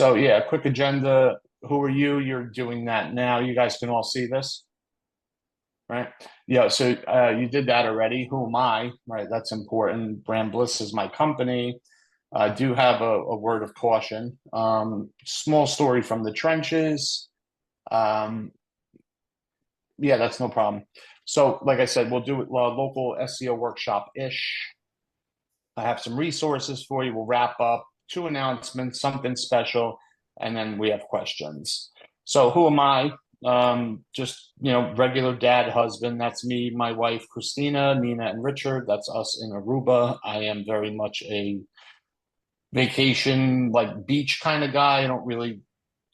So yeah, quick agenda. Who are you? You're doing that now. You guys can all see this, right? Yeah. So you did that already. Who am I? Right. That's important. Brandbliss is my company. I do have a word of caution. Small story from the trenches. Um, yeah, that's no problem. So, like I said, we'll do a local SEO workshop-ish. I have some resources for you. We'll wrap up, two announcements, something special, and then we have questions. So who am I? Just, regular dad, husband. That's me, my wife, Christina, Nina, and Richard. That's us in Aruba. I am very much a vacation, like beach kind of guy. I don't really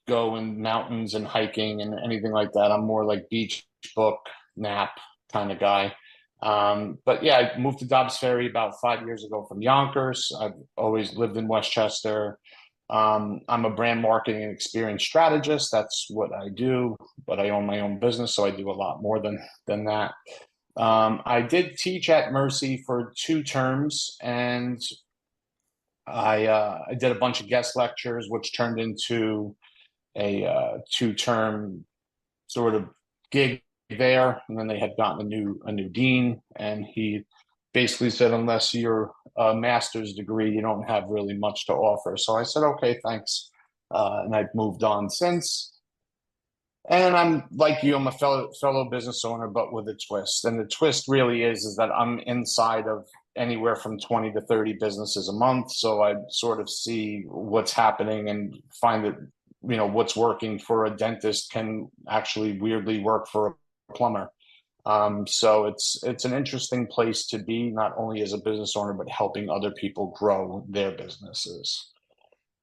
go in mountains and hiking and anything like that. I'm more like beach, book, nap kind of guy. But yeah, I moved to Dobbs Ferry about 5 years ago from Yonkers. I've always lived in Westchester. I'm a brand marketing and experience strategist. That's what I do, but I own my own business, so I do a lot more than that. I did teach at Mercy for 2 terms, and I did a bunch of guest lectures, which turned into a 2 term sort of gig there. And then they had gotten a new dean, and he basically said, unless you're a master's degree, you don't have really much to offer. So I said, okay, thanks. And I've moved on since. And I'm like you, I'm a fellow business owner, but with a twist. And the twist really is that I'm inside of anywhere from 20 to 30 businesses a month. So I sort of see what's happening and find that, what's working for a dentist can actually weirdly work for a plumber. So it's an interesting place to be, not only as a business owner, but helping other people grow their businesses.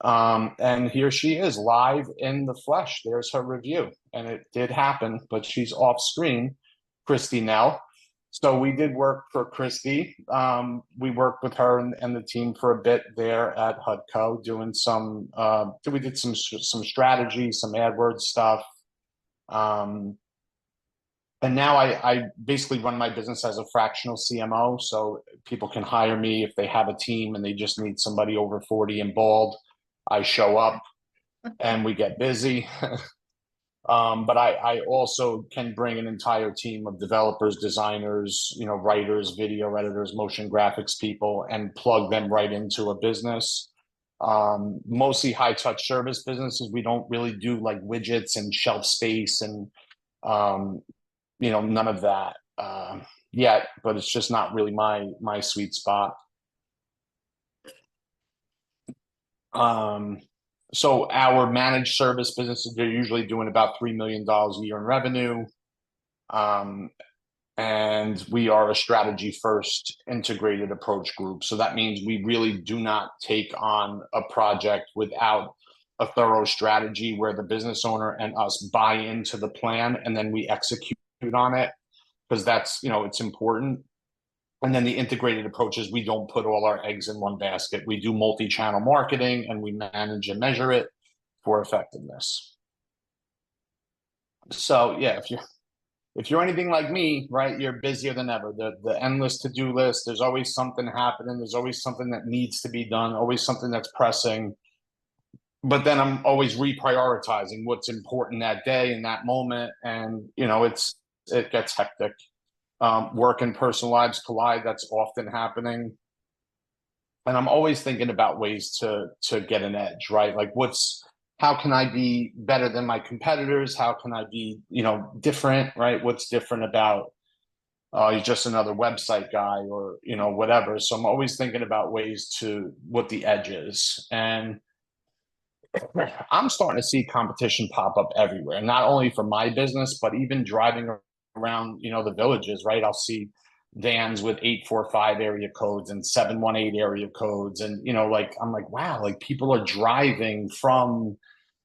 And here she is live in the flesh. There's her review. And it did happen, but she's off screen, Christy Nell. So we did work for Christy. We worked with her and the team for a bit there at HUDCO, doing we did some strategy, some AdWords stuff. And now I basically run my business as a fractional CMO. So people can hire me if they have a team and they just need somebody over 40 and bald. I show up and we get busy. But I also can bring an entire team of developers, designers, writers, video editors, motion graphics people, and plug them right into a business. Mostly high touch service businesses. We don't really do like widgets and shelf space and, none of that yet, but it's just not really my sweet spot. So our managed service businesses, they're usually doing about $3 million a year in revenue. And we are a strategy first integrated approach group. So that means we really do not take on a project without a thorough strategy where the business owner and us buy into the plan and then we execute on it, because that's, it's important. And then the integrated approach is we don't put all our eggs in one basket. We do multi-channel marketing and we manage and measure it for effectiveness. So yeah, if you're anything like me, right, you're busier than ever. The endless to-do list, there's always something happening. There's always something that needs to be done, always something that's pressing. But then I'm always reprioritizing what's important that day in that moment. And, it gets hectic. Work and personal lives collide. That's often happening. And I'm always thinking about ways to get an edge, right? Like how can I be better than my competitors? How can I be, different, right? What's different about you're just another website guy or, whatever. So I'm always thinking about ways to what the edge is. And I'm starting to see competition pop up everywhere, not only for my business, but even driving around, the villages, right? I'll see vans with 845 area codes and 718 area codes. And, I'm like, wow, like people are driving from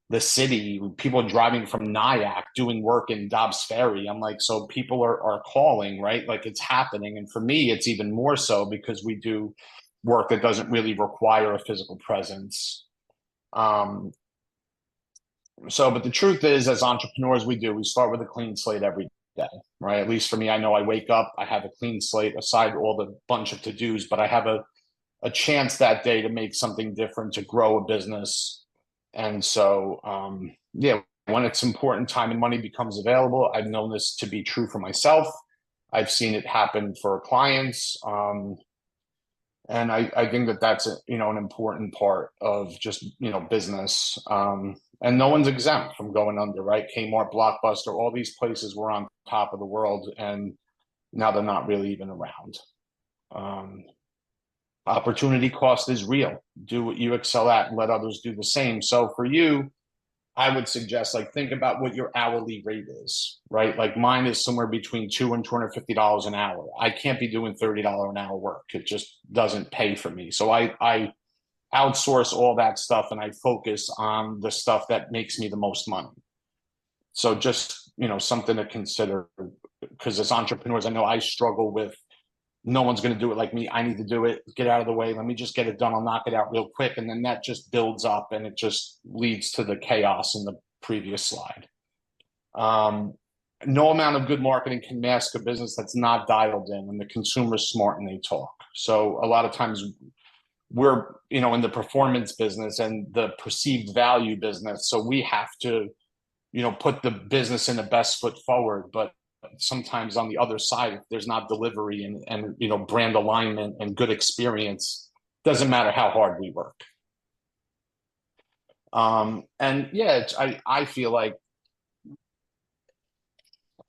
the city, people are driving from Nyack doing work in Dobbs Ferry. I'm like, so people are calling, right? Like it's happening. And for me, it's even more so because we do work that doesn't really require a physical presence. But the truth is, as entrepreneurs, we start with a clean slate every day, right? At least for me, I know I wake up, I have a clean slate aside all the bunch of to-dos, but I have a chance that day to make something different, to grow a business. And so, yeah, when it's important, time and money becomes available. I've known this to be true for myself. I've seen it happen for clients. And I think that that's an important part of just business. And no one's exempt from going under, right? Kmart, Blockbuster, all these places were on top of the world, and now they're not really even around. Opportunity cost is real. Do what you excel at and let others do the same. So for you, I would suggest, like, think about what your hourly rate is, right? Like mine is somewhere between $200 and $250 an hour. I can't be doing $30 an hour work. It just doesn't pay for me. So I outsource all that stuff and I focus on the stuff that makes me the most money. So just, something to consider, because as entrepreneurs, I know I struggle with, no one's going to do it like me. I need to do it. Get out of the way. Let me just get it done. I'll knock it out real quick. And then that just builds up and it just leads to the chaos in the previous slide. No amount of good marketing can mask a business that's not dialed in, and the consumer's smart and they talk. So a lot of times we're, in the performance business and the perceived value business. So we have to, put the business in the best foot forward. But sometimes on the other side, if there's not delivery and brand alignment and good experience, doesn't matter how hard we work. And yeah, I feel like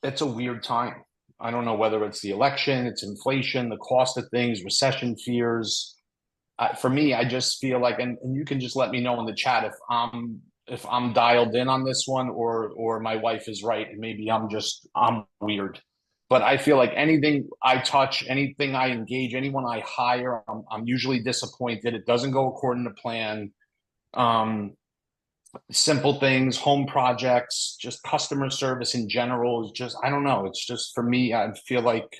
it's a weird time. I don't know whether it's the election, it's inflation, the cost of things, recession fears. For me, I just feel like, and you can just let me know in the chat if I'm dialed in on this one, or my wife is right, and maybe I'm weird. But I feel like anything I touch, anything I engage, anyone I hire, I'm usually disappointed. It doesn't go according to plan. Simple things, home projects, just customer service in general is just, I don't know. It's just, for me, I feel like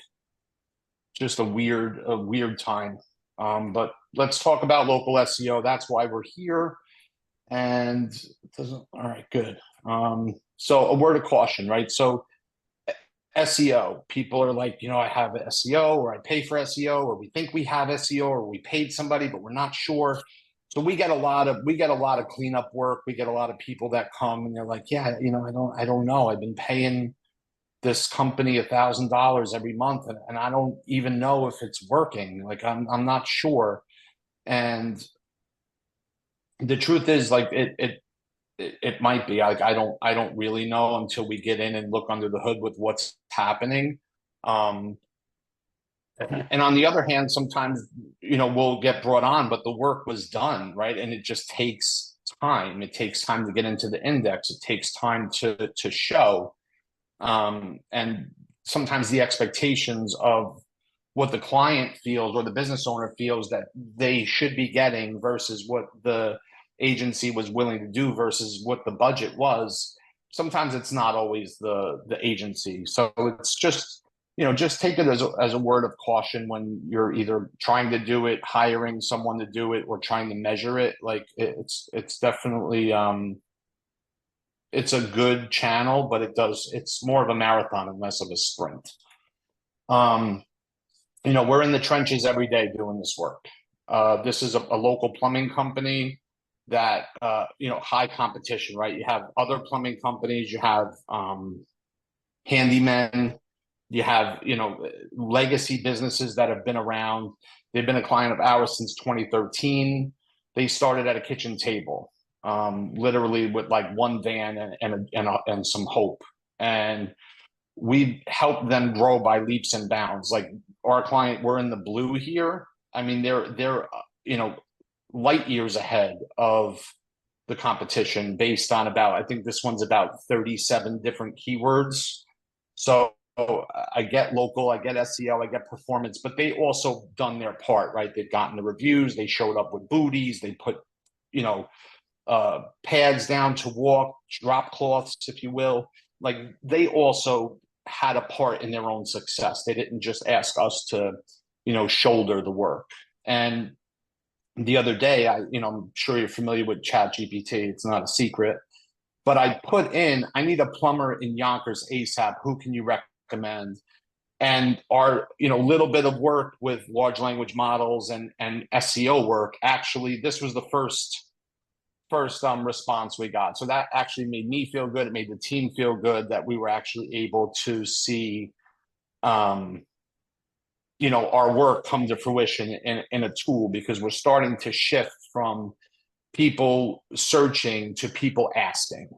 just a weird time. But let's talk about local SEO. That's why we're here. And it doesn't, all right, good. So a word of caution, right? So SEO, people are like, I have SEO, or I pay for SEO, or we think we have SEO, or we paid somebody, but we're not sure. So we get a lot of cleanup work. We get a lot of people that come and they're like, yeah, I don't know. I've been paying this company $1,000 every month, and I don't even know if it's working. Like I'm not sure. And the truth is, like, it might be. Like I don't really know until we get in and look under the hood with what's happening. And on the other hand, sometimes, we'll get brought on, but the work was done, right? And it just takes time. It takes time to get into the index. It takes time to show. And sometimes the expectations of what the client feels or the business owner feels that they should be getting versus what the agency was willing to do versus what the budget was. Sometimes it's not always the agency. So it's just, just take it as a word of caution when you're either trying to do it, hiring someone to do it, or trying to measure it. Like it's definitely, it's a good channel, but it's more of a marathon and less of a sprint. We're in the trenches every day doing this work. This is a local plumbing company that, high competition, right? You have other plumbing companies, you have handymen, you have, legacy businesses that have been around. They've been a client of ours since 2013. They started at a kitchen table, literally with like one van and some hope. And we helped them grow by leaps and bounds. Like our client, we're in the blue here. I mean, they're light years ahead of the competition based on I think this one's about 37 different keywords. So I get local, I get SEO, I get performance, but they also done their part, right? They've gotten the reviews, they showed up with booties, they put, pads down to walk, drop cloths, if you will. Like they also had a part in their own success. They didn't just ask us to, shoulder the work. And the other day, I'm sure you're familiar with ChatGPT. It's not a secret, but I put in, I need a plumber in Yonkers ASAP. Who can you recommend? And our, little bit of work with large language models and SEO work, actually, this was the first first response we got. So that actually made me feel good. It made the team feel good that we were actually able to see, our work come to fruition in a tool, because we're starting to shift from people searching to people asking.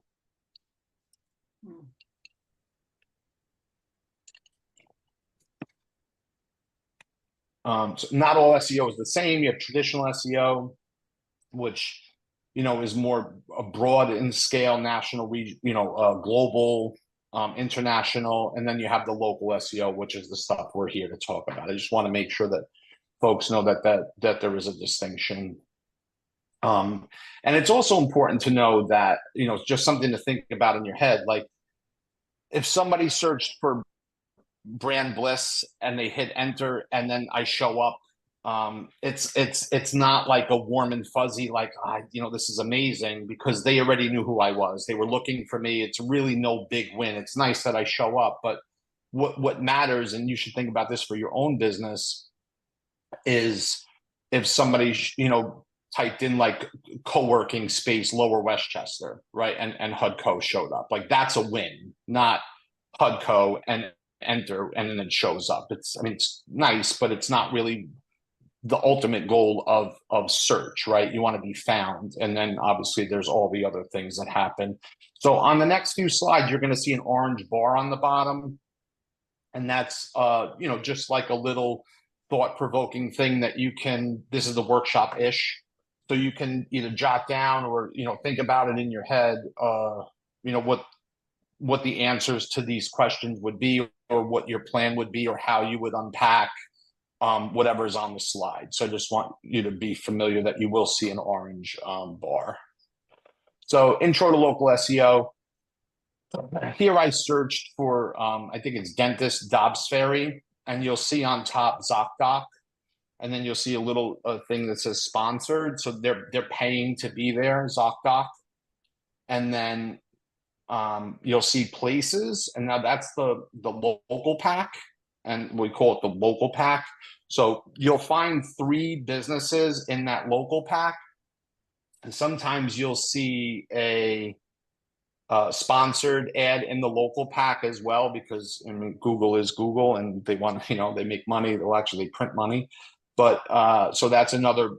So not all SEO is the same. You have traditional SEO, which is more broad in scale, national, global, international, and then you have the local SEO, which is the stuff we're here to talk about. I just want to make sure that folks know that there is a distinction. And it's also important to know that just something to think about in your head. Like, if somebody searched for Brandbliss and they hit enter and then I show up, it's not like a warm and fuzzy, like, this is amazing, because they already knew who I was. They were looking for me. It's really no big win. It's nice that I show up, but what matters, and you should think about this for your own business, is if somebody typed in like co-working space Lower Westchester, right, and HUDCO showed up, like, that's a win, not HUDCO and enter and then it shows up. It's nice, but it's not really the ultimate goal of search, right? You want to be found, and then obviously there's all the other things that happen. So on the next few slides, you're going to see an orange bar on the bottom, and that's just like a little thought-provoking thing that you can, this is the workshop-ish, so you can either jot down or think about it in your head, what the answers to these questions would be, or what your plan would be, or how you would unpack whatever's on the slide. So I just want you to be familiar that you will see an orange bar. So intro to local SEO. Here I searched for, I think it's dentist Dobbs Ferry, and you'll see on top ZocDoc, and then you'll see a little thing that says sponsored. So they're paying to be there, ZocDoc. And then you'll see places, and now that's the local pack, and we call it the local pack. So you'll find 3 businesses in that local pack, and sometimes you'll see a sponsored ad in the local pack as well, because Google is Google, and they want they make money. They'll actually print money, but so that's another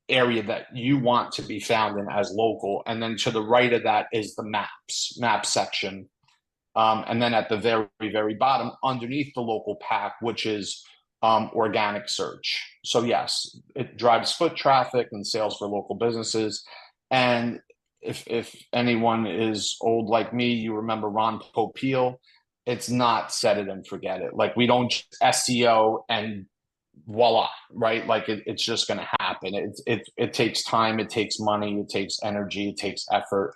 area that you want to be found in as local. And then to the right of that is the map section, and then at the very, very bottom underneath the local pack, which is organic search. So yes, it drives foot traffic and sales for local businesses. And if anyone is old like me, you remember Ron Popeil. It's not set it and forget it. Like, we don't SEO and voila, right? Like, it's just going to happen. It takes time, it takes money, it takes energy, it takes effort.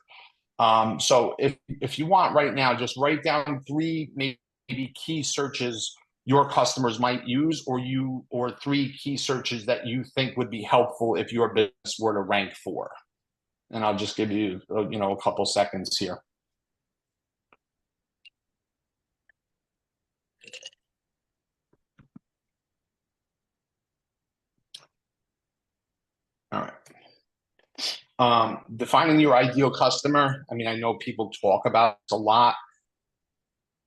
So if you want right now, just write down 3 maybe key searches your customers might use, or 3 key searches that you think would be helpful if your business were to rank for. And I'll just give you a couple seconds here. All right. Defining your ideal customer. I know people talk about this a lot,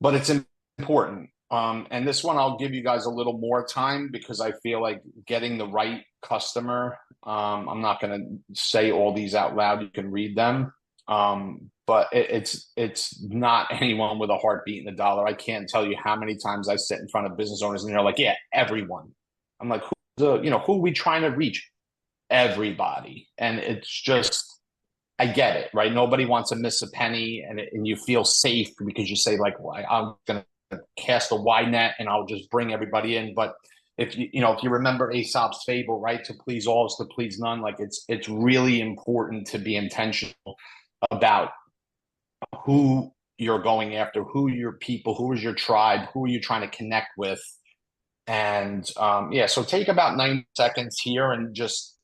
but it's important. And this one, I'll give you guys a little more time, because I feel like getting the right customer, I'm not going to say all these out loud. You can read them. But it's not anyone with a heartbeat and a dollar. I can't tell you how many times I sit in front of business owners and they're like, yeah, everyone. I'm like, who are we trying to reach? Everybody. And it's just, I get it, right? Nobody wants to miss a penny, and you feel safe because you say, like, well, I'm going to cast a wide net and I'll just bring everybody in. But if you remember Aesop's fable, right? To please all is to please none. Like, it's really important to be intentional about who you're going after, who your people, who is your tribe, who are you trying to connect with. And so take about 90 seconds here and just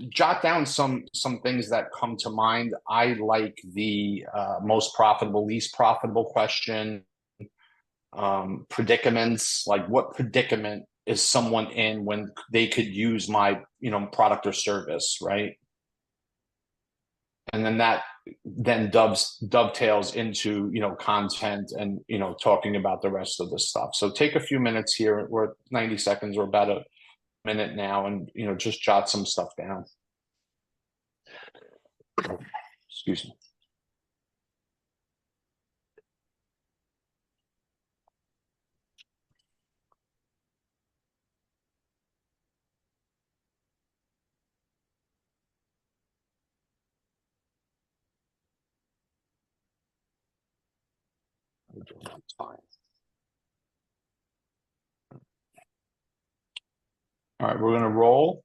jot down some things that come to mind. I like the most profitable, least profitable question. Predicaments, like, what predicament is someone in when they could use my product or service, right? and then that then dovetails into, content and, talking about the rest of the stuff. So take a few minutes here. We're at 90 seconds. We're about a minute now, and, just jot some stuff down. Excuse me. All right, we're going to roll.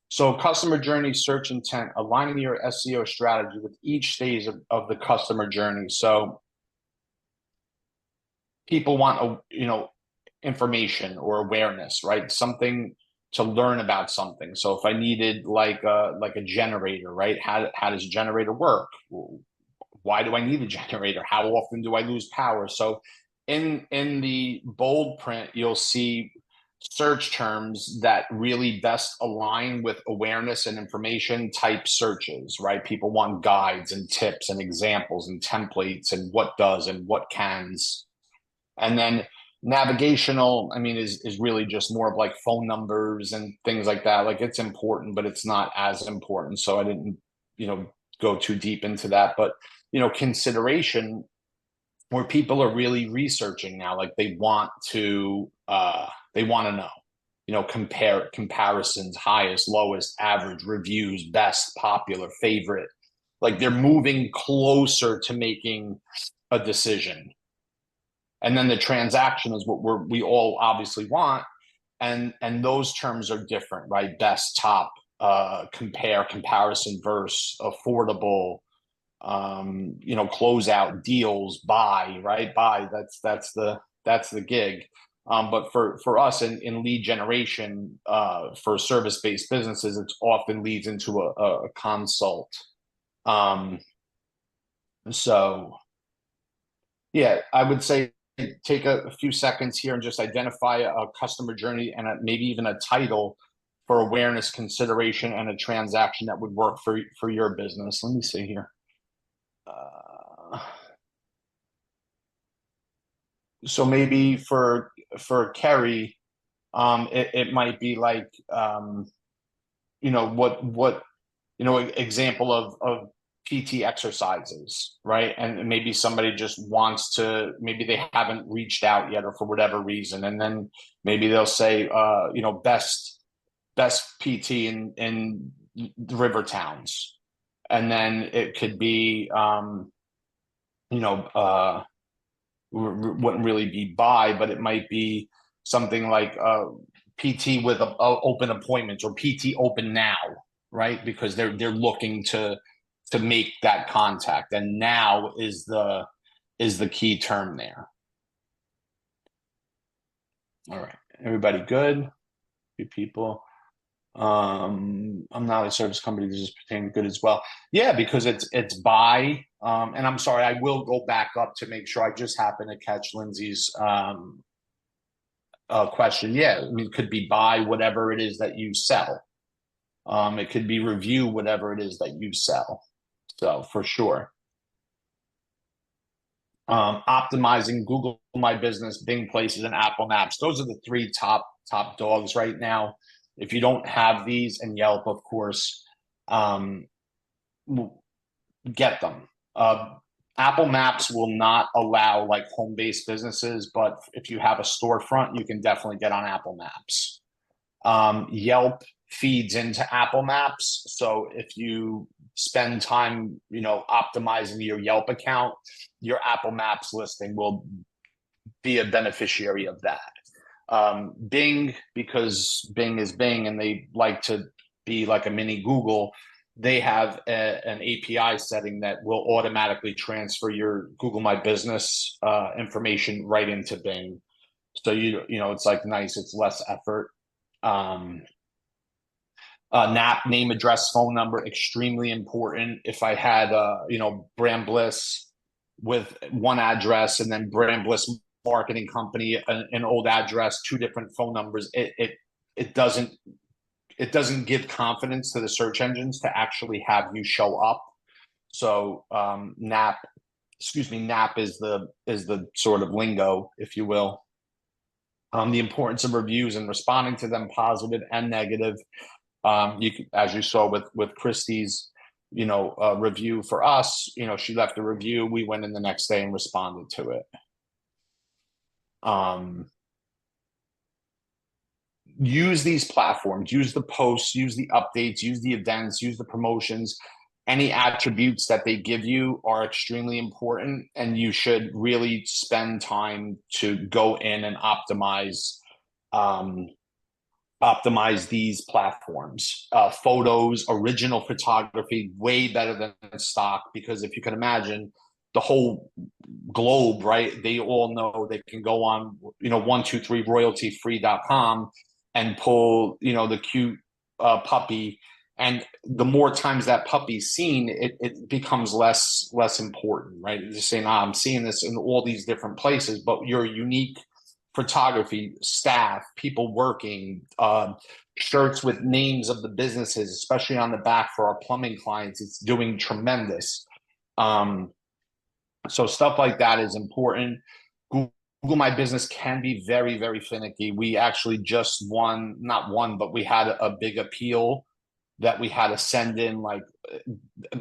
So customer journey, search intent, aligning your SEO strategy with each stage of the customer journey. So people want, information or awareness, right? Something to learn about something. So if I needed like a generator, right? How does a generator work? Why do I need a generator? How often do I lose power? So in the bold print, you'll see search terms that really best align with awareness and information type searches, right? People want guides and tips and examples and templates and what does and what cans. And then navigational, I mean, is really just more of like phone numbers and things like that. Like it's important, but it's not as important. So I didn't, go too deep into that. But, consideration, where people are really researching now, like they want to know, comparisons, highest, lowest, average, reviews, best, popular, favorite. Like they're moving closer to making a decision. And then the transaction is what we all obviously want. And those terms are different, right? Best, top, compare, comparison, verse, affordable, closeout, deals, buy, right? Buy, that's the gig. But for us in lead generation, for service-based businesses, it often leads into a consult. So yeah, I would say take a few seconds here and just identify a customer journey and maybe even a title for awareness, consideration, and a transaction that would work for your business. Let me see here. So maybe for Kerry, it might be like, what example of PT exercises, right? And maybe somebody just wants to, maybe they haven't reached out yet or for whatever reason. And then maybe they'll say, best PT in the river towns. And then it could be, wouldn't really be buy, but it might be something like PT with a open appointments or PT open now, right? Because they're looking to make that contact, and now is the key term there. All right, everybody good? Few people. I'm not a service company. This is pertaining good as well. Yeah, because it's buy. And I'm sorry, I will go back up to make sure. I just happened to catch Lindsay's question. Yeah, I mean, it could be buy whatever it is that you sell. It could be review whatever it is that you sell. So for sure. Optimizing Google My Business, Bing Places, and Apple Maps. Those are the three top dogs right now. If you don't have these, and Yelp, of course, get them. Apple Maps will not allow like home-based businesses, but if you have a storefront, you can definitely get on Apple Maps. Yelp feeds into Apple Maps, so if you spend time, optimizing your Yelp account, your Apple Maps listing will be a beneficiary of that. Bing, because Bing is Bing and they like to be like a mini Google, they have an API setting that will automatically transfer your Google My Business information right into Bing. So it's like nice, it's less effort. NAP, name, address, phone number, extremely important. If I had Brandbliss with one address and then Brandbliss marketing company, an old address, two different phone numbers, it doesn't give confidence to the search engines to actually have you show up. So NAP is the sort of lingo, if you will. The importance of reviews and responding to them, positive and negative. As you saw with Christie's, review for us, she left a review. We went in the next day and responded to it. Use these platforms, use the posts, use the updates, use the events, use the promotions. Any attributes that they give you are extremely important, and you should really spend time to go in and optimize these platforms. Photos, original photography, way better than stock, because if you can imagine, the whole globe, right? They all know they can go on, 123royaltyfree.com and pull, the cute puppy. And the more times that puppy's seen, it becomes less important, right? Just saying, I'm seeing this in all these different places, but your unique photography, staff, people working, shirts with names of the businesses, especially on the back for our plumbing clients, it's doing tremendous. So stuff like that is important. Google My Business can be very, very finicky. We actually just not won, but we had a big appeal that we had to send in, like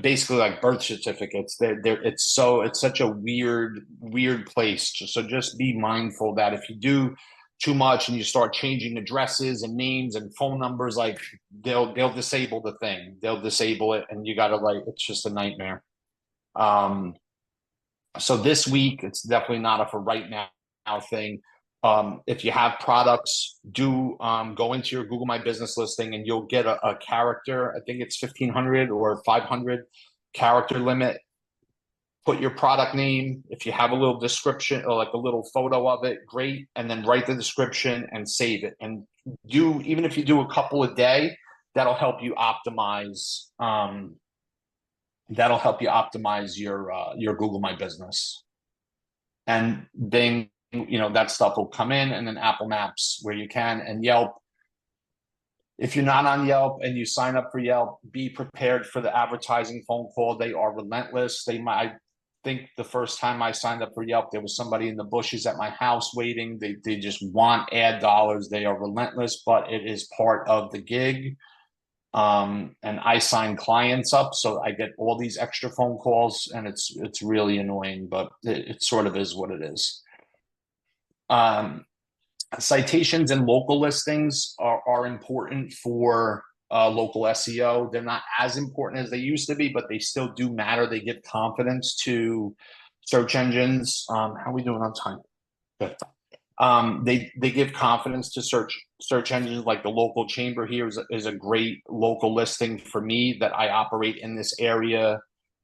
basically like birth certificates. It's such a weird place. So just be mindful that if you do too much and you start changing addresses and names and phone numbers, like they'll disable the thing. They'll disable it, and you gotta, it's just a nightmare. So this week, it's definitely not a for right now thing. If you have products, do go into your Google My Business listing, and you'll get a character. I think it's 1,500 or 500 character limit. Put your product name. If you have a little description or like a little photo of it, great. And then write the description and save it. And even if you do a couple a day, that'll help you optimize. That'll help you optimize your Google My Business. And Bing, that stuff will come in, and then Apple Maps where you can, and Yelp. If you're not on Yelp and you sign up for Yelp, be prepared for the advertising phone call. They are relentless. I think the first time I signed up for Yelp, there was somebody in the bushes at my house waiting. They just want ad dollars. They are relentless, but it is part of the gig. And I sign clients up, so I get all these extra phone calls, and it's really annoying, but it sort of is what it is. Citations and local listings are important for local SEO. They're not as important as they used to be, but they still do matter. They give confidence to search engines. How are we doing on time? Good. They give confidence to search engines. Like the local chamber here is a great local listing for me that I operate in this area.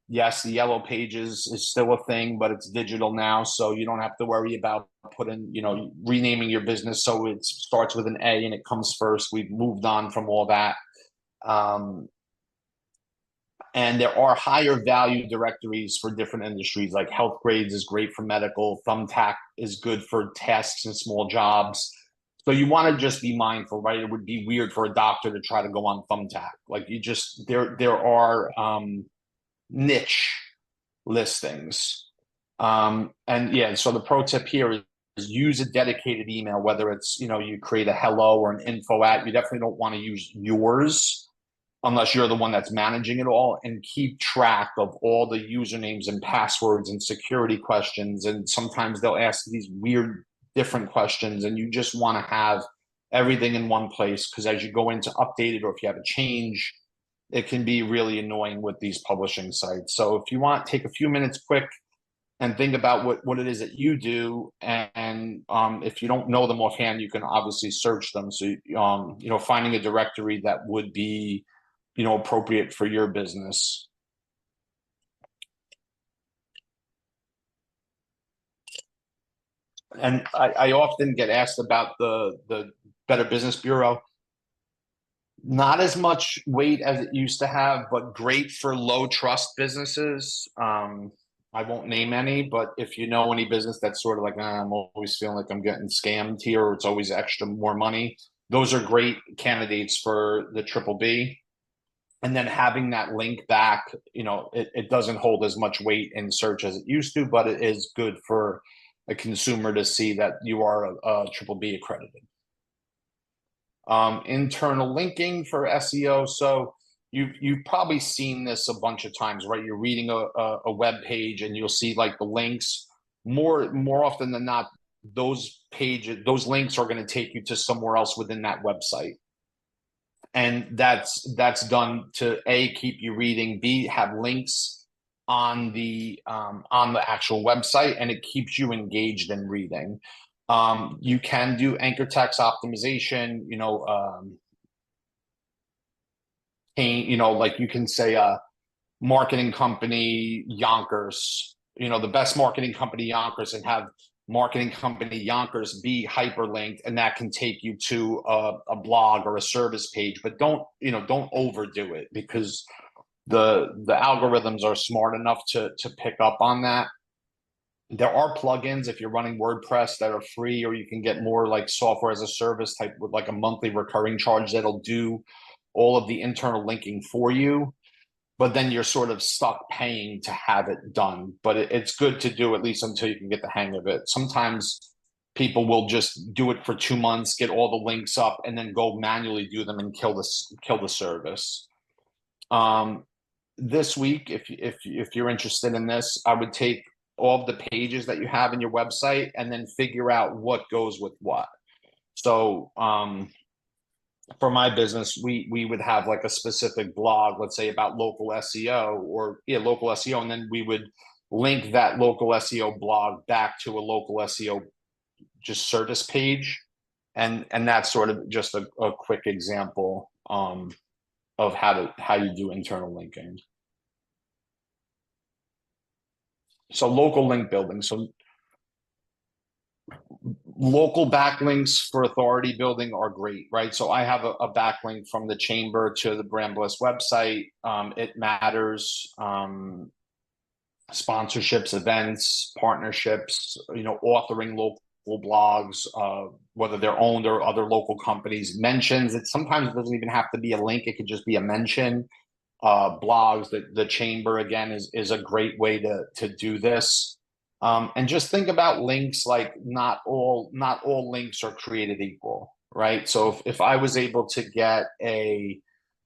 Yes, the yellow pages is still a thing, but it's digital now, so you don't have to worry about renaming your business so it starts with an A and it comes first. We've moved on from all that. And there are higher value directories for different industries, like Health Grades is great for medical. Thumbtack is good for tasks and small jobs. So you want to just be mindful, right? It would be weird for a doctor to try to go on Thumbtack. Like there are niche listings. And yeah, so the pro tip here is use a dedicated email, whether it's, you create a hello or an info at. You definitely don't want to use yours unless you're the one that's managing it all, and keep track of all the usernames and passwords and security questions. And sometimes they'll ask these weird different questions, and you just want to have everything in one place, because as you go in to update it, or if you have a change, it can be really annoying with these publishing sites. So if you want, take a few minutes quick and think about what it is that you do. And if you don't know them offhand, you can obviously search them. So, finding a directory that would be, appropriate for your business. And I often get asked about the Better Business Bureau. Not as much weight as it used to have, but great for low trust businesses. I won't name any, but if you know any business that's sort of like, I'm always feeling like I'm getting scammed here, or it's always extra more money, those are great candidates for the triple B. and then having that link back, it doesn't hold as much weight in search as it used to, but it is good for a consumer to see that you are a triple B accredited. Internal linking for SEO. So you've probably seen this a bunch of times, right? You're reading a web page and you'll see like the links. More often than not, those links are going to take you to somewhere else within that website. And that's done to A, keep you reading, B, have links on the actual website, and it keeps you engaged in reading. You can do anchor text optimization, like you can say marketing company Yonkers, the best marketing company Yonkers, and have marketing company Yonkers be hyperlinked, and that can take you to a blog or a service page. But don't overdo it, because the algorithms are smart enough to pick up on that. There are plugins if you're running WordPress that are free, or you can get more like software as a service type with like a monthly recurring charge that'll do all of the internal linking for you. But then you're sort of stuck paying to have it done. But it's good to do at least until you can get the hang of it. Sometimes people will just do it for 2 months, get all the links up, and then go manually do them and kill the service. This week, if you're interested in this, I would take all of the pages that you have in your website and then figure out what goes with what. So for my business, we would have like a specific blog, let's say about local SEO, local SEO, and then we would link that local SEO blog back to a local SEO just service page, and that's sort of just a quick example of how you do internal linking. So local link building. So local backlinks for authority building are great, right? So I have a backlink from the chamber to the Brandbliss website. It matters. Sponsorships, events, partnerships, authoring local blogs, whether they're owned or other local companies. Mentions, it sometimes doesn't even have to be a link. It could just be a mention. Blogs, the chamber, again, is a great way to do this. And just think about links, like not all links are created equal, right? So if I was able to get a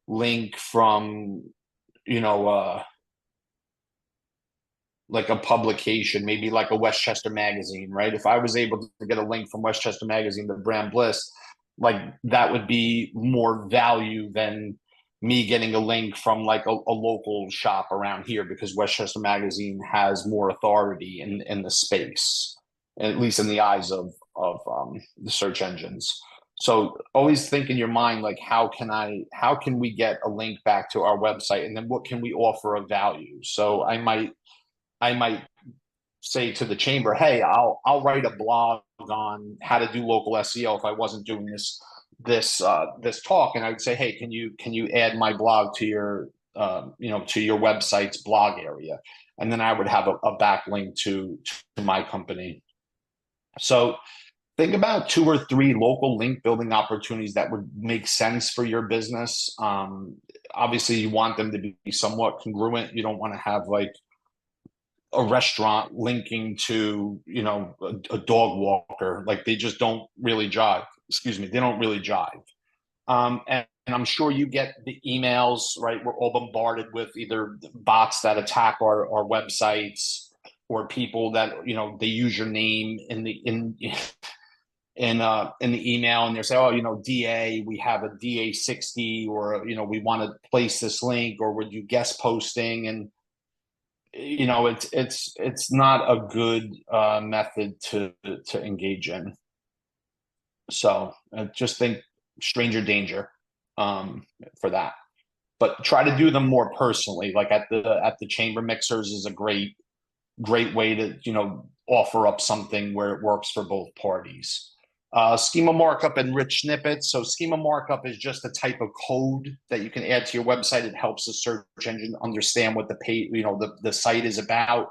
link from, like a publication, maybe like a Westchester magazine, right? If I was able to get a link from Westchester magazine to Brandbliss, like that would be more value than me getting a link from like a local shop around here, because Westchester magazine has more authority in the space, at least in the eyes of the search engines. So always think in your mind, like, how can we get a link back to our website, and then what can we offer of value? So I might say to the chamber, hey, I'll write a blog on how to do local SEO if I wasn't doing this talk, and I would say, hey, can you add my blog to your to your website's blog area, and then I would have a backlink to my company. So think about 2 or 3 local link building opportunities that would make sense for your business. Obviously, you want them to be somewhat congruent. You don't want to have like a restaurant linking to a dog walker. Like, they just don't really jive. Excuse me, they don't really jive. And I'm sure you get the emails, right? We're all bombarded with either bots that attack our websites, or people that they use your name in the email, and they say, oh, DA, we have a DA 60, or we want to place this link, or would you guest posting? And it's not a good method to engage in. So just think stranger danger for that. But try to do them more personally. Like at the chamber mixers is a great way to offer up something where it works for both parties. Schema markup and rich snippets. So schema markup is just a type of code that you can add to your website. It helps the search engine understand what the page, the site is about.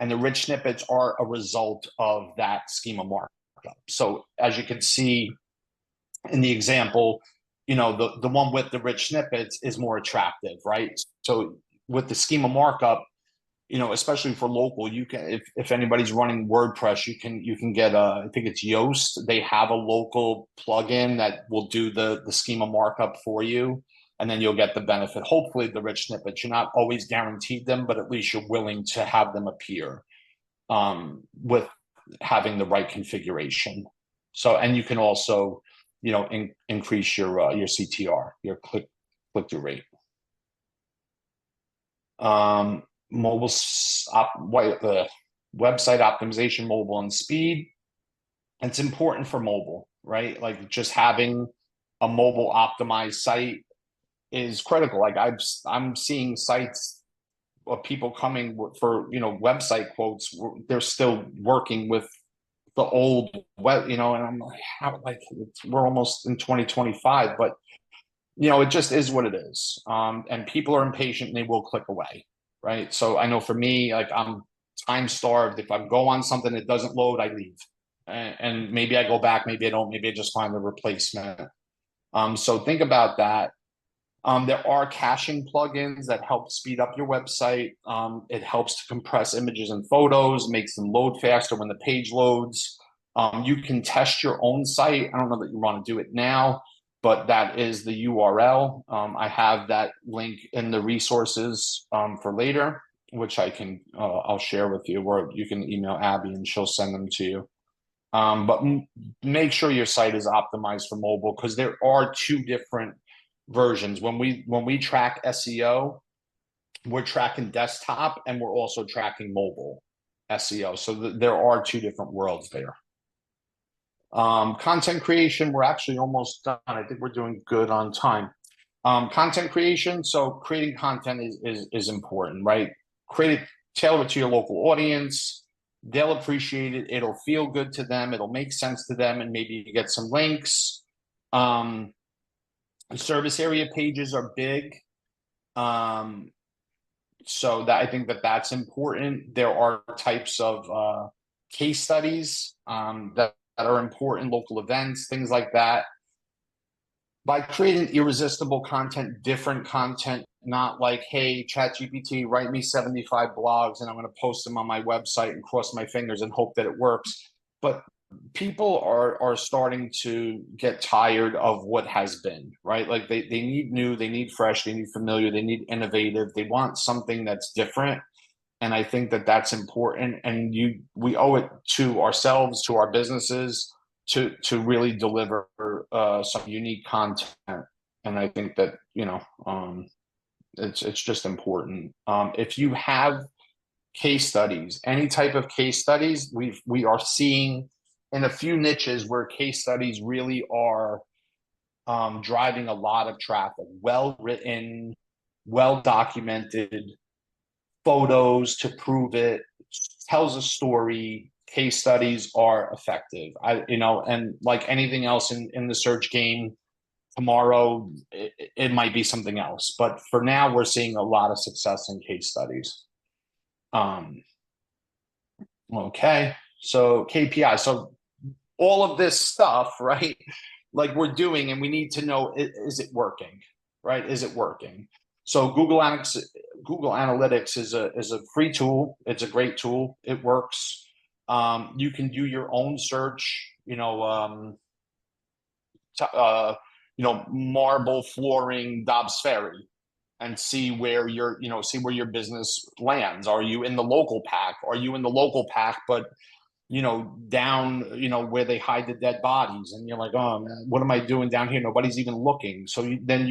And the rich snippets are a result of that schema markup. So as you can see in the example, the one with the rich snippets is more attractive, right? So with the schema markup, especially for local, you can, if anybody's running WordPress, you can get I think it's Yoast. They have a local plugin that will do the schema markup for you, and then you'll get the benefit. Hopefully, the rich snippets. You're not always guaranteed them, but at least you're willing to have them appear with having the right configuration. So, and you can also, increase your CTR, your click through rate. Mobile website optimization, mobile and speed. It's important for mobile, right? Like just having a mobile optimized site is critical. Like I'm seeing sites of people coming for website quotes. They're still working with the old web, and I'm like, how, like we're almost in 2025, but it just is what it is. And people are impatient and they will click away, right? So I know for me, like I'm time starved. If I go on something that doesn't load, I leave, and maybe I go back, maybe I don't, maybe I just find the replacement. So think about that. There are caching plugins that help speed up your website. It helps to compress images and photos, makes them load faster when the page loads. You can test your own site. I don't know that you want to do it now, but that is the URL. I have that link in the resources for later, which I'll share with you, or you can email Abby and she'll send them to you. But make sure your site is optimized for mobile, because there are two different versions. When we track SEO, we're tracking desktop and we're also tracking mobile SEO. So there are two different worlds there. Content creation, we're actually almost done. I think we're doing good on time. Content creation, so creating content is important, right? Tailor it to your local audience. They'll appreciate it. It'll feel good to them. It'll make sense to them, and maybe you get some links. Service area pages are big. So that I think that's important. There are types of case studies that are important, local events, things like that. By creating irresistible content, different content, not like, hey, ChatGPT, write me 75 blogs and I'm going to post them on my website and cross my fingers and hope that it works. But people are starting to get tired of what has been, right? Like they need new, they need fresh, they need familiar, they need innovative. They want something that's different. And I think that's important. And we owe it to ourselves, to our businesses, to really deliver some unique content. And I think that, it's just important. If you have case studies, any type of case studies, we are seeing in a few niches where case studies really are driving a lot of traffic. Well written, well documented, photos to prove it, tells a story. Case studies are effective. And like anything else in the search game, tomorrow it might be something else. But for now, we're seeing a lot of success in case studies. Okay, so KPI. So all of this stuff, right? Like we're doing, and we need to know, is it working, right? Is it working? So Google Analytics is a free tool. It's a great tool. It works. You can do your own search, marble flooring, Dobbs Ferry, and see where your business lands. Are you in the local pack? Are you in the local pack, but down, where they hide the dead bodies, and you're like, oh man, what am I doing down here? Nobody's even looking. So then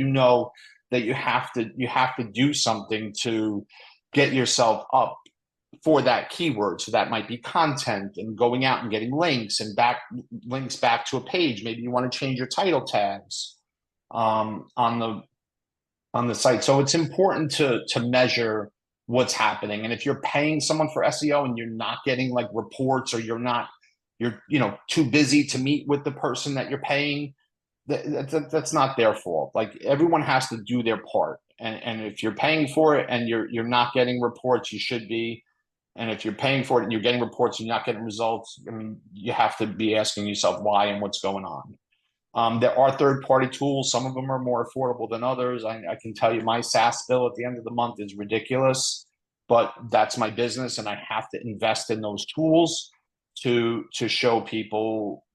that you have to do something to get yourself up for that keyword. So that might be content and going out and getting links and links back to a page. Maybe you want to change your title tags on the site. So it's important to measure what's happening. And if you're paying someone for SEO and you're not getting like reports, or you're too busy to meet with the person that you're paying, that's not their fault. Like everyone has to do their part. And if you're paying for it and you're not getting reports, you should be. And if you're paying for it and you're getting reports and you're not getting results, I mean, you have to be asking yourself why and what's going on. There are third-party tools. Some of them are more affordable than others. I can tell you my SaaS bill at the end of the month is ridiculous, but that's my business, and I have to invest in those tools to show people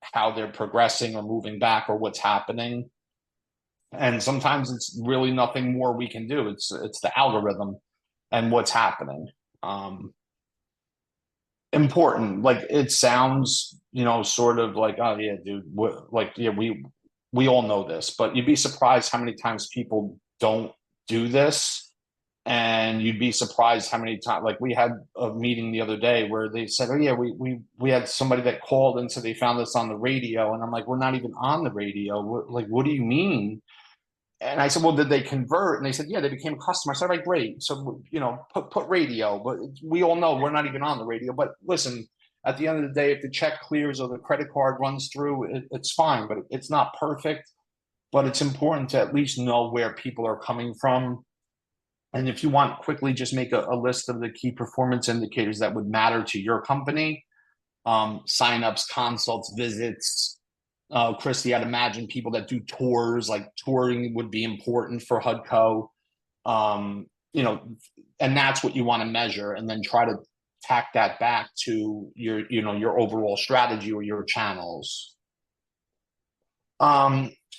how they're progressing or moving back or what's happening. And sometimes it's really nothing more we can do. It's the algorithm and what's happening. Important. Like it sounds, sort of like, oh yeah, dude, like yeah, we all know this, but you'd be surprised how many times people don't do this. And you'd be surprised how many times, like we had a meeting the other day where they said, oh yeah, we had somebody that called and said they found us on the radio. And I'm like, we're not even on the radio. What do you mean? And I said, well, did they convert? And they said, yeah, they became a customer. I said, right, great. So, put radio, but we all know we're not even on the radio. But listen, at the end of the day, if the check clears or the credit card runs through, it's fine, but it's not perfect. But it's important to at least know where people are coming from. And if you want, quickly just make a list of the key performance indicators that would matter to your company. Signups, consults, visits. Christy, I'd imagine people that do tours, like touring would be important for HUDCO. And that's what you want to measure, and then try to tack that back to your overall strategy or your channels.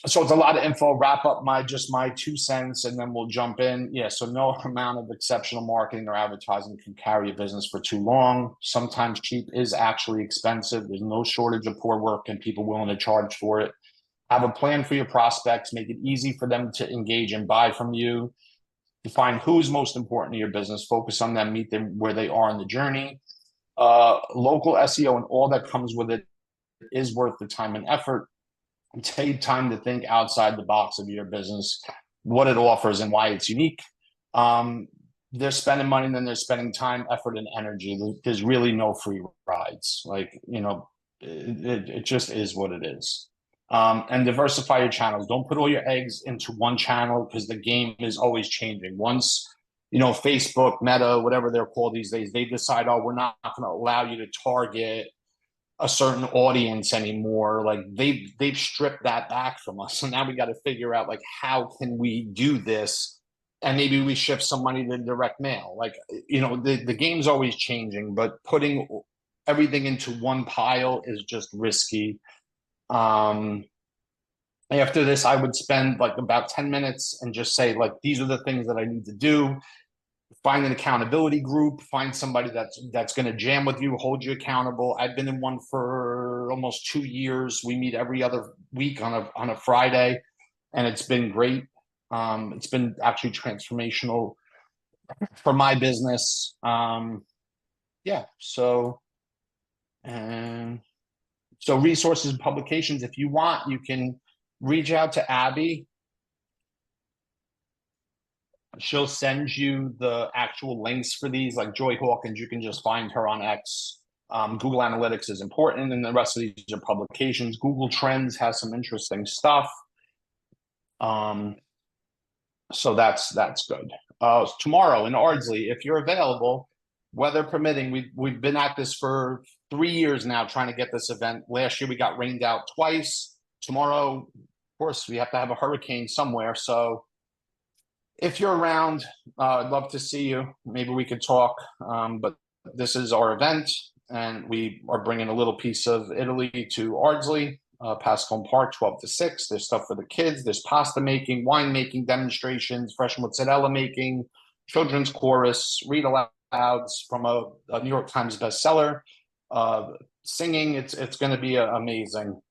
So it's a lot of info. Wrap up my 2 cents, and then we'll jump in. Yeah, so no amount of exceptional marketing or advertising can carry a business for too long. Sometimes cheap is actually expensive. There's no shortage of poor work and people willing to charge for it. Have a plan for your prospects. Make it easy for them to engage and buy from you. Define who's most important to your business. Focus on them. Meet them where they are in the journey. Local SEO and all that comes with it is worth the time and effort. Take time to think outside the box of your business, what it offers and why it's unique. They're spending money, and then they're spending time, effort, and energy. There's really no free rides. Like, it just is what it is. And diversify your channels. Don't put all your eggs into one channel, because the game is always changing. Once, Facebook, Meta, whatever they're called these days, they decide, oh, we're not going to allow you to target a certain audience anymore. Like they've stripped that back from us. So now we got to figure out, like, how can we do this? And maybe we shift some money to direct mail. Like, the game's always changing, but putting everything into one pile is just risky. After this, I would spend like about 10 minutes and just say, like, these are the things that I need to do. Find an accountability group, find somebody that's going to jam with you, hold you accountable. I've been in one for almost 2 years. We meet every other week on a Friday, and it's been great. It's been actually transformational for my business. Yeah. So resources and publications, if you want, you can reach out to Abby. She'll send you the actual links for these, like Joy Hawkins. You can just find her on X. Google Analytics is important, and the rest of these are publications. Google Trends has some interesting stuff. So that's good. Tomorrow in Ardsley, if you're available, weather permitting, we've been at this for 3 years now, trying to get this event. Last year we got rained out twice. Tomorrow, of course, we have to have a hurricane somewhere. So if you're around, I'd love to see you. Maybe we could talk. But this is our event, and we are bringing a little piece of Italy to Ardsley, Pascone Park, 12 to 6. There's stuff for the kids. There's pasta making, wine making demonstrations, fresh mozzarella making, children's chorus, read alouds from a New York Times bestseller, singing. It's going to be amazing.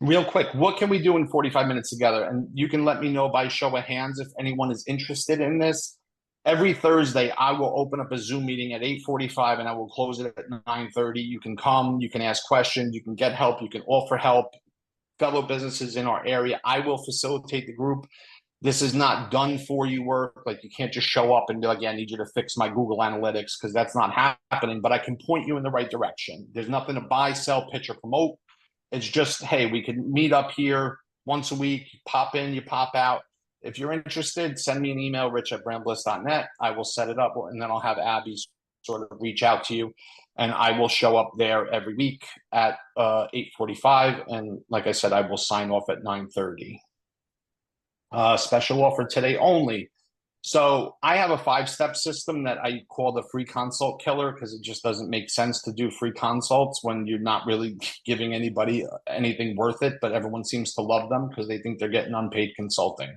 Real quick, what can we do in 45 minutes together? And you can let me know by show of hands if anyone is interested in this. Every Thursday, I will open up a Zoom meeting at 8:45, and I will close it at 9:30. You can come, you can ask questions, you can get help, you can offer help. Fellow businesses in our area, I will facilitate the group. This is not done for you work. Like, you can't just show up and be like, yeah, I need you to fix my Google Analytics, because that's not happening. But I can point you in the right direction. There's nothing to buy, sell, pitch, or promote. It's just, hey, we can meet up here once a week. You pop in, you pop out. If you're interested, send me an email, rich@brandbliss.net. I will set it up, and then I'll have Abby sort of reach out to you, and I will show up there every week at 8:45, and like I said, I will sign off at 9:30. Special offer today only. So I have a 5-step system that I call the free consult killer, because it just doesn't make sense to do free consults when you're not really giving anybody anything worth it, but everyone seems to love them because they think they're getting unpaid consulting.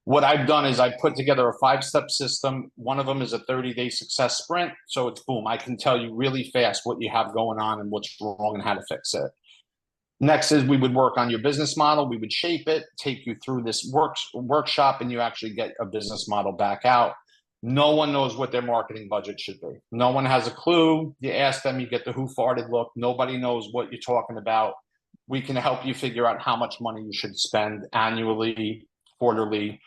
What I've done is I put together a 5-step system. One of them is a 30-day success sprint. So it's boom, I can tell you really fast what you have going on and what's wrong and how to fix it. Next is we would work on your business model. We would shape it, take you through this workshop, and you actually get a business model back out. No one knows what their marketing budget should be. No one has a clue. You ask them, you get the who farted look. Nobody knows what you're talking about. We can help you figure out how much money you should spend annually, quarterly.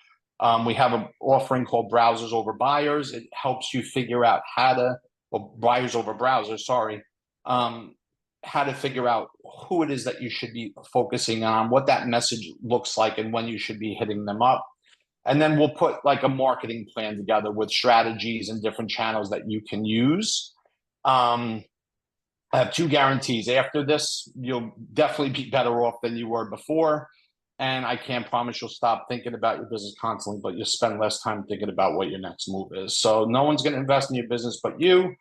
We have an offering called Browsers Over Buyers. It helps you figure out how to, well, buyers over browsers, sorry. How to figure out who it is that you should be focusing on, what that message looks like, and when you should be hitting them up. And then we'll put like a marketing plan together with strategies and different channels that you can use. I have 2 guarantees. After this, you'll definitely be better off than you were before. And I can't promise you'll stop thinking about your business constantly, but you'll spend less time thinking about what your next move is. So no one's going to invest in your business but you.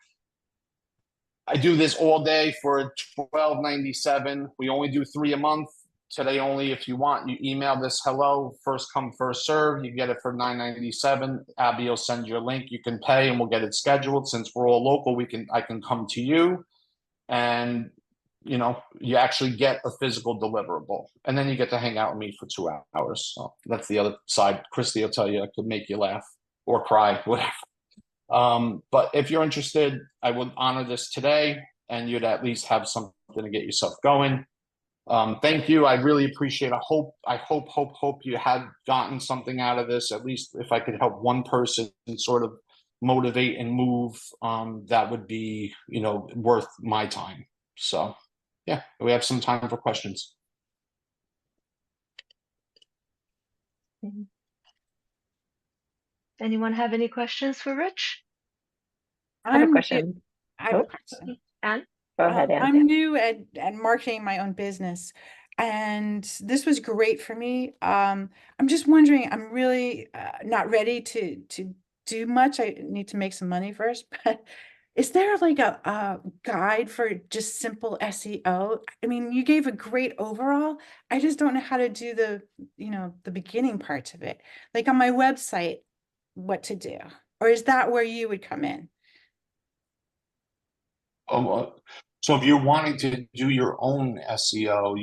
I do this all day for $12.97. We only do 3 a month. Today only, if you want, you email this hello, first come, first serve. You get it for $9.97. Abby will send you a link. You can pay and we'll get it scheduled. Since we're all local, I can come to you, and you actually get a physical deliverable. And then you get to hang out with me for 2 hours. So that's the other side. Christy will tell you I could make you laugh or cry, whatever. But if you're interested, I would honor this today, and you'd at least have something to get yourself going. Thank you. I really appreciate it. I hope you have gotten something out of this. At least if I could help one person sort of motivate and move, that would be, worth my time. So yeah, we have some time for questions. Anyone have any questions for Rich? I have a question. Anne? Go ahead, Anne. I'm new at marketing my own business, and this was great for me. I'm just wondering, I'm really not ready to do much. I need to make some money first, but is there like a guide for just simple SEO? I mean, you gave a great overall. I just don't know how to do the beginning parts of it. Like on my website, what to do, or is that where you would come in? So if you're wanting to do your own SEO,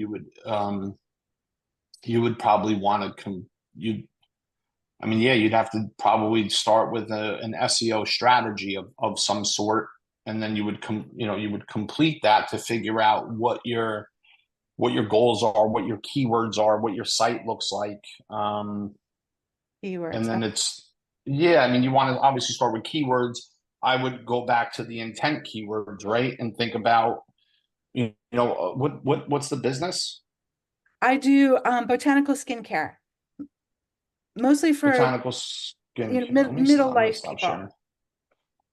you would probably want to you'd have to probably start with an SEO strategy of some sort, and then you would complete that to figure out what your goals are, what your keywords are, what your site looks like. Keywords. And then you want to obviously start with keywords. I would go back to the intent keywords, right? And think about, what's the business? I do botanical skincare, mostly for botanical skincare. Middle life people. Sharing.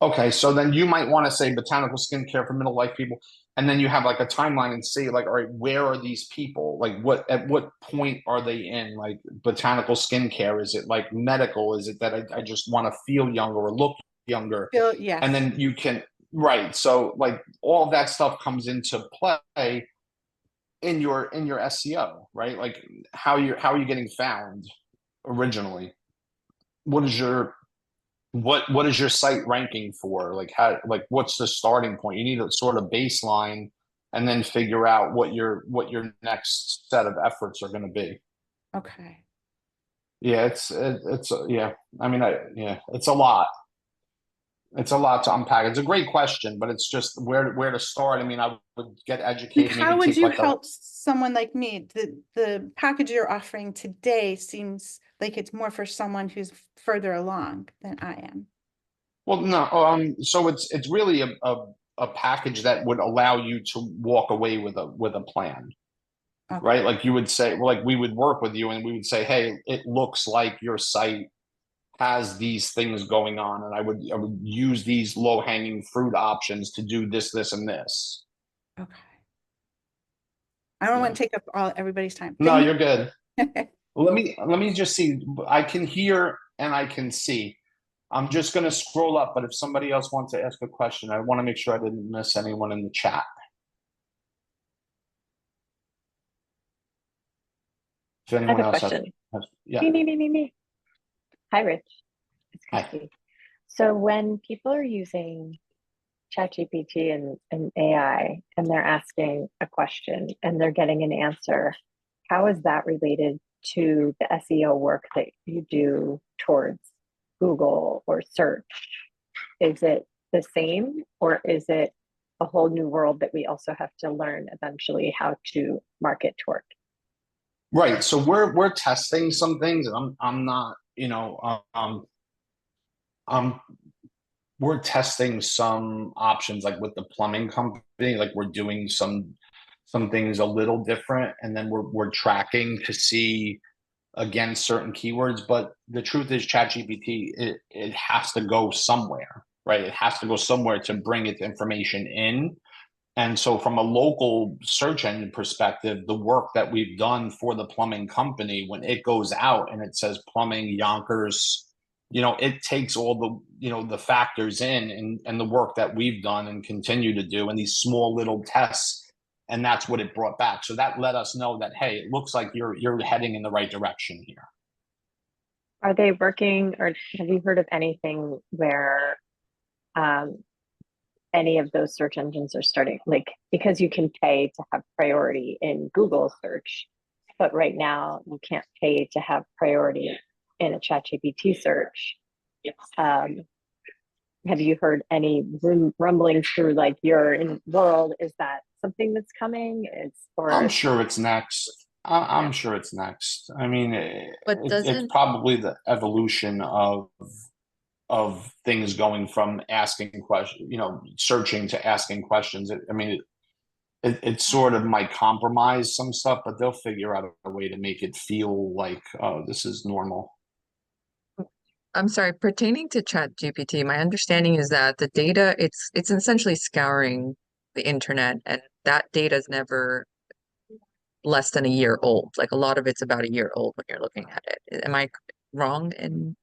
Okay, so then you might want to say botanical skincare for middle life people, and then you have like a timeline and say like, all right, where are these people? Like at what point are they in like botanical skincare? Is it like medical? Is it that I just want to feel younger or look younger? Yes. And then you can, right. So like all of that stuff comes into play in your SEO, right? Like how are you getting found originally? What is your site ranking for? Like what's the starting point? You need a sort of baseline, and then figure out what your next set of efforts are going to be. Okay. Yeah, it's a lot. It's a lot to unpack. It's a great question, but it's just where to start. I mean, I would get educated. How would you help someone like me? The package you're offering today seems like it's more for someone who's further along than I am. Well, no. So it's really a package that would allow you to walk away with a plan. Okay. Right? Like you would say, well, like we would work with you and we would say, hey, it looks like your site has these things going on, and I would use these low hanging fruit options to do this, this, and this. Okay. I don't Yeah. want to take up everybody's time. No, Thank you're good. you. Let me just see. I can hear and I can see. I'm just going to scroll up, but if somebody else wants to ask a question, I want to make sure I didn't miss anyone in the chat. If I have anyone a else question. yeah. Me. Hi, Rich. It's Hi. Christy. So when people are using ChatGPT and AI and they're asking a question and they're getting an answer, how is that related to the SEO work that you do towards Google or search? Is it the same, or is it a whole new world that we also have to learn eventually how to market toward? Right. So we're testing some things, and I'm not, we're testing some options like with the plumbing company, like we're doing some things a little different, and then we're tracking to see against certain keywords. But the truth is ChatGPT, it has to go somewhere, right? It has to go somewhere to bring its information in. And so from a local search engine perspective, the work that we've done for the plumbing company, when it goes out and it says plumbing Yonkers, it takes all the factors in, and the work that we've done and continue to do, and these small little tests. And that's what it brought back. So that let us know that, hey, it looks like you're heading in the right direction here. Are they working, or have you heard of anything where any of those search engines are starting, like, because you can pay to have priority in Google search, but right now you can't pay to have priority in a ChatGPT search. Have you heard any rumblings through like your world? Is that something that's coming? I'm sure it's next. I'm sure it's next. I mean, But it's probably the evolution of things going from asking questions, searching to asking questions. It sort of might compromise some stuff, but they'll figure out a way to make it feel like, oh, this is normal. I'm sorry, pertaining to ChatGPT, my understanding is that the data, it's essentially scouring the internet, and that data is never less than a year old. Like a lot of it's about a year old when you're looking at it. Am I wrong in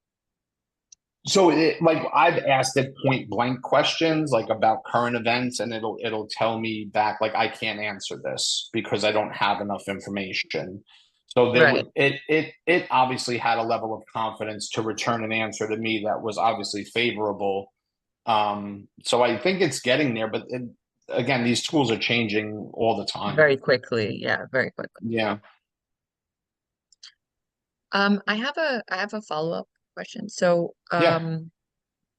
So like I've asked it point blank questions like about current events, and it'll tell me back like I can't answer this because I don't have enough information. So Right. it obviously had a level of confidence to return an answer to me that was obviously favorable. So I think it's getting there, but again, these tools are changing all the time. Very quickly? Yeah, very quickly. Yeah. I have a follow-up question. So, Yeah.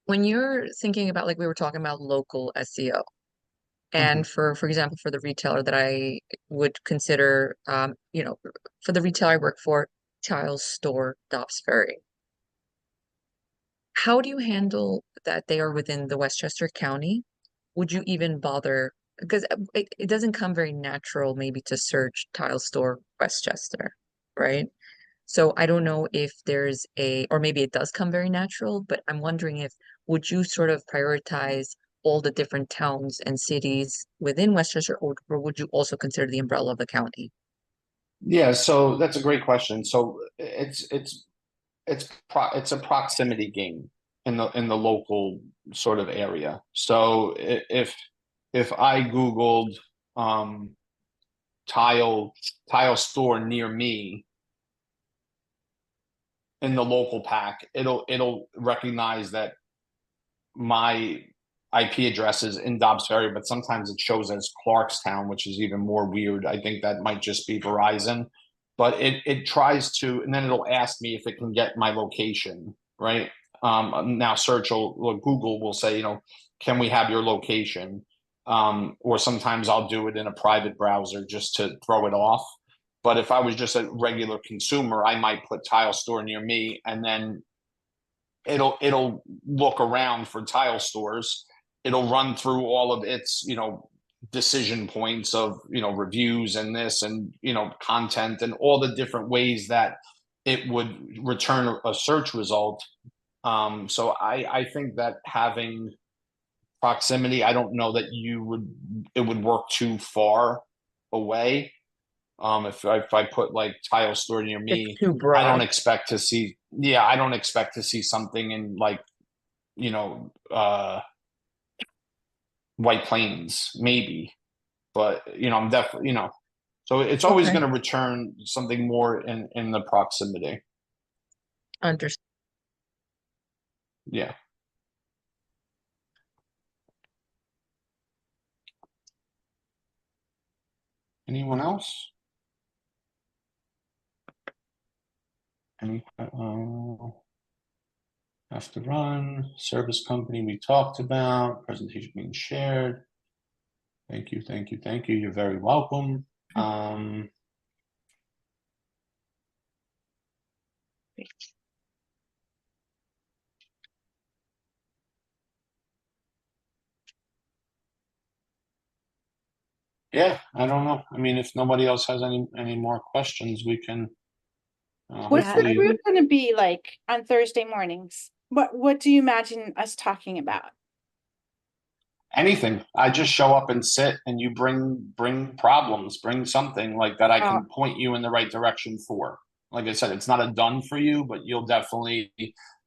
when you're thinking about, like we were talking about local SEO, and for example, for the retailer that I would consider, for the retailer I work for, Tile Store Dobbs Ferry, how do you handle that they are within the Westchester County? Would you even bother? Because it doesn't come very natural maybe to search Tile Store Westchester, right? So I don't know if there's or maybe it does come very natural, but I'm wondering if would you sort of prioritize all the different towns and cities within Westchester, or would you also consider the umbrella of the county? Yeah, so that's a great question. So it's a proximity game in the local sort of area. So if I Googled tile store near me in the local pack, it'll recognize that my IP address is in Dobbs Ferry, but sometimes it shows as Clarkstown, which is even more weird. I think that might just be Verizon, but it tries to, and then it'll ask me if it can get my location, right? Now Google will say, can we have your location? Or sometimes I'll do it in a private browser just to throw it off. But if I was just a regular consumer, I might put tile store near me, and then it'll look around for tile stores. It'll run through all of its, decision points of, reviews and this and, content and all the different ways that it would return a search result. So I think that having proximity, I don't know that it would work too far away. If I put like tile store near It's me, too I don't broad. expect to see, yeah, I don't expect to see something in like, you know, White Plains, maybe, but I'm definitely, so it's always Okay. going to return something more in the proximity. Understood. Yeah. Anyone else? Any, have to run, service company we talked about, presentation being shared. Thank you, thank you, thank you. You're very welcome. Yeah, I don't know. I mean, if nobody else has any more questions, we can What's the hopefully. group going to be like on Thursday mornings? What do you imagine us talking about? Anything. I just show up and sit, and you bring problems, bring something like that I can point you in the right direction for. Like I said, it's not a done for you, but you'll definitely,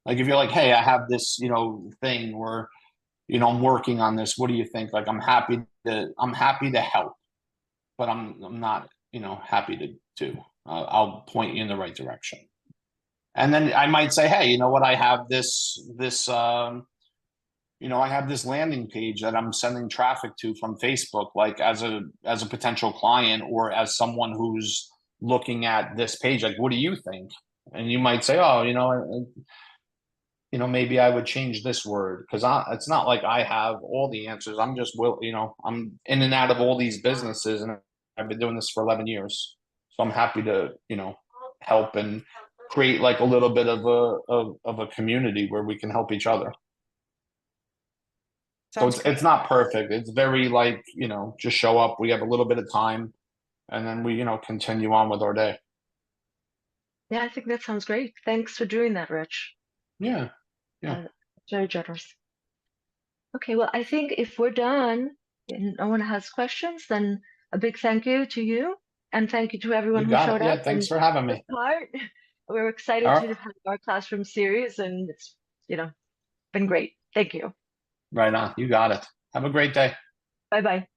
like, if you're like, hey, I have this, thing where, I'm working on this. What do you think? Like, I'm happy to help, but I'm not, happy to. I'll point you in the right direction. And then I might say, hey, you know what? I have this I have this landing page that I'm sending traffic to from Facebook, like as a potential client or as someone who's looking at this page. Like, what do you think? And you might say, oh, maybe I would change this word, because it's not like I have all the answers. I'm just I'm in and out of all these businesses, and I've been doing this for 11 years. So I'm happy to, help and create like a little bit of a community where we can help each other. So it's not perfect. It's very like, just show up. We have a little bit of time, and then we, continue on with our day. Yeah, I think that sounds great. Thanks for doing that, Rich. Yeah. Yeah. Very generous. Okay, well, I think if we're done and no one has questions, then a big thank you to you, and thank you to everyone You who got showed it. Yeah. up. Thanks for having This me. part, we're excited All to right. have our classroom series, and it's, been great. Thank you. Right on. You got it. Have a great day. Bye-bye.